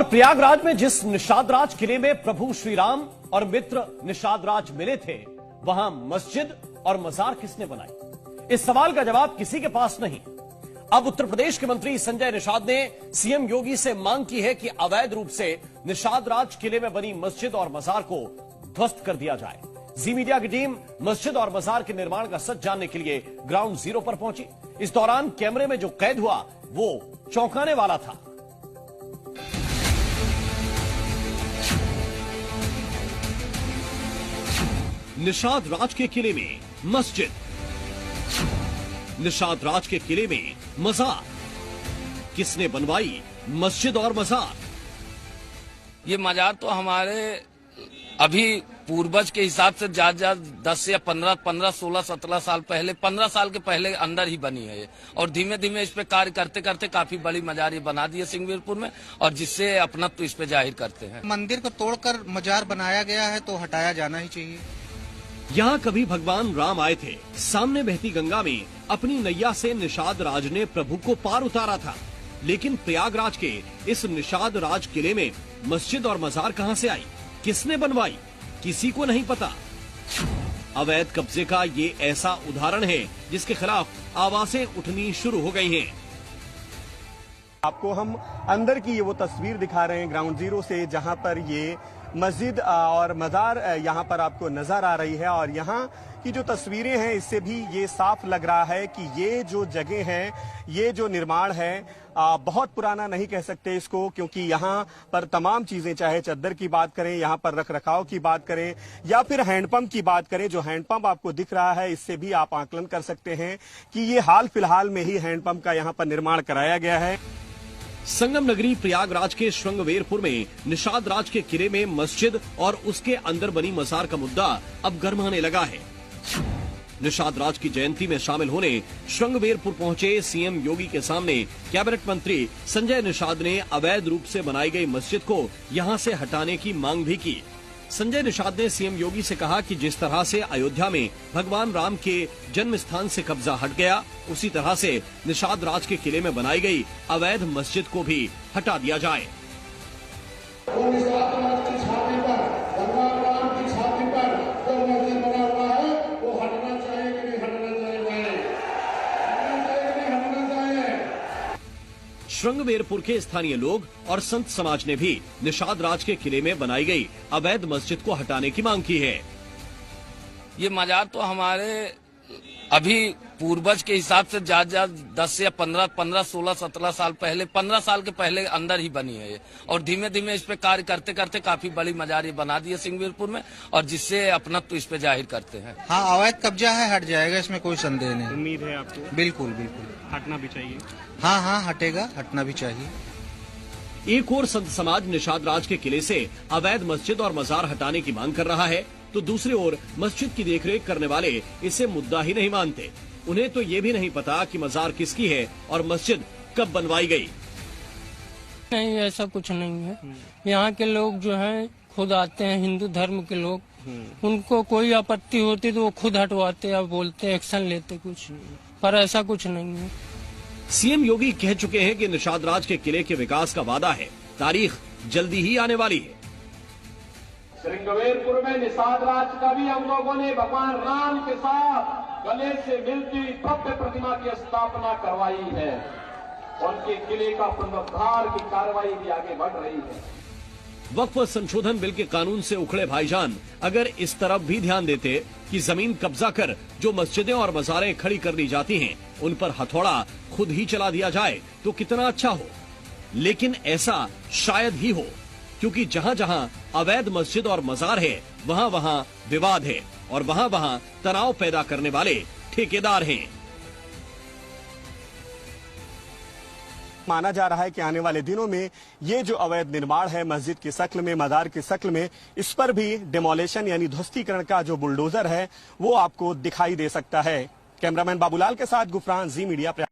प्रयागराज में जिस निषाद राज किले में प्रभु श्री राम और मित्र निषाद राज मिले थे, वहां मस्जिद और मजार किसने बनाई? इस सवाल का जवाब किसी के पास नहीं। अब उत्तर प्रदेश के मंत्री संजय निषाद ने सीएम योगी से मांग की है कि अवैध रूप से निषाद राज किले में बनी मस्जिद और मजार को ध्वस्त कर दिया जाए। जी मीडिया की टीम मस्जिद और मजार के निर्माण का सच जानने के लिए ग्राउंड जीरो पर पहुंची। इस दौरान कैमरे में जो कैद हुआ वो चौंकाने वाला था। निषाद राज के किले में मस्जिद, निषाद राज के किले में मजार, किसने बनवाई मस्जिद और मजार? ये मजार तो हमारे अभी पूर्वज के हिसाब से ज्यादा 10 या 15, 16, 17 साल पहले, 15 साल के पहले अंदर ही बनी है और धीमे धीमे इस पे कार्य करते करते काफी बड़ी मजार ये बना दी है सिंहवीरपुर में, और जिससे अपनत्व इस पे जाहिर करते हैं। मंदिर को तोड़कर मजार बनाया गया है तो हटाया जाना ही चाहिए। यहाँ कभी भगवान राम आए थे, सामने बहती गंगा में अपनी नैया से निषाद राज ने प्रभु को पार उतारा था, लेकिन प्रयागराज के इस निषाद राज किले में मस्जिद और मजार कहाँ से आई, किसने बनवाई, किसी को नहीं पता। अवैध कब्जे का ये ऐसा उदाहरण है जिसके खिलाफ आवाजें उठनी शुरू हो गई हैं। आपको हम अंदर की ये वो तस्वीर दिखा रहे हैं ग्राउंड जीरो से, जहां पर ये मस्जिद और मजार यहाँ पर आपको नजर आ रही है। और यहाँ की जो तस्वीरें हैं इससे भी ये साफ लग रहा है कि ये जो जगह है, ये जो निर्माण है बहुत पुराना नहीं कह सकते इसको, क्योंकि यहाँ पर तमाम चीजें, चाहे चद्दर की बात करें, यहाँ पर रख रखाव की बात करें या फिर हैंडपंप की बात करें, जो हैंडपंप आपको दिख रहा है इससे भी आप आकलन कर सकते हैं कि ये हाल फिलहाल में ही हैंडपंप का यहाँ पर निर्माण कराया गया है। संगम नगरी प्रयागराज के श्रृंगवेरपुर में निषाद राज के किले में मस्जिद और उसके अंदर बनी मजार का मुद्दा अब गरमाने लगा है। निषाद राज की जयंती में शामिल होने श्रृंगवेरपुर पहुंचे सीएम योगी के सामने कैबिनेट मंत्री संजय निषाद ने अवैध रूप से बनाई गई मस्जिद को यहां से हटाने की मांग भी की। संजय निषाद ने सीएम योगी से कहा कि जिस तरह से अयोध्या में भगवान राम के जन्म स्थान से कब्जा हट गया, उसी तरह से निषाद राज के किले में बनाई गई अवैध मस्जिद को भी हटा दिया जाए। श्रृंगवेरपुर के स्थानीय लोग और संत समाज ने भी निषाद राज के किले में बनाई गई अवैध मस्जिद को हटाने की मांग की है। ये मजार तो हमारे अभी पूर्वज के हिसाब से ज्यादा 10 या 15, 16, 17 साल पहले, 15 साल के पहले अंदर ही बनी है और धीमे धीमे इस पे कार्य करते करते काफी बड़ी मजार ये बना दी है सिंहवीरपुर में, और जिससे अपनत्व इस पे जाहिर करते हैं। हाँ, अवैध कब्जा है, हट जाएगा, इसमें कोई संदेह नहीं। उम्मीद है आपको? बिल्कुल बिल्कुल, हटना भी चाहिए। हाँ, हटेगा, हटना भी चाहिए। एक और संत समाज निषाद राज के किले से अवैध मस्जिद और मजार हटाने की मांग कर रहा है, तो दूसरी ओर मस्जिद की देखरेख करने वाले इसे मुद्दा ही नहीं मानते। उन्हें तो ये भी नहीं पता कि मजार किसकी है और मस्जिद कब बनवाई गई। नहीं, ऐसा कुछ नहीं है। यहाँ के लोग जो हैं खुद आते हैं, हिंदू धर्म के लोग, उनको कोई आपत्ति होती तो वो खुद हटवाते या बोलते, एक्शन लेते कुछ, पर ऐसा कुछ नहीं है। सीएम योगी कह चुके हैं कि निषाद राज के किले के विकास का वादा है, तारीख जल्दी ही आने वाली है। श्रृंगवेरपुर में निषाद राज का भी हम लोगों ने भगवान राम के साथ गले से मिलती भव्य प्रतिमा की स्थापना करवाई है। उनके किले का पुनरुद्धार की कार्रवाई भी आगे बढ़ रही है। वक्फ संशोधन बिल के कानून से उखड़े भाईजान अगर इस तरफ भी ध्यान देते कि जमीन कब्जा कर जो मस्जिदें और मजारें खड़ी कर दी जाती हैं, उन पर हथौड़ा खुद ही चला दिया जाए तो कितना अच्छा हो। लेकिन ऐसा शायद ही हो, क्योंकि जहां जहां अवैध मस्जिद और मजार है, वहां वहां विवाद है और वहां वहां तनाव पैदा करने वाले ठेकेदार हैं। माना जा रहा है कि आने वाले दिनों में ये जो अवैध निर्माण है मस्जिद की शक्ल में, मजार की शक्ल में, इस पर भी डिमोलेशन यानी ध्वस्तीकरण का जो बुलडोजर है वो आपको दिखाई दे सकता है। कैमरामैन बाबूलाल के साथ गुफरान, जी मीडिया।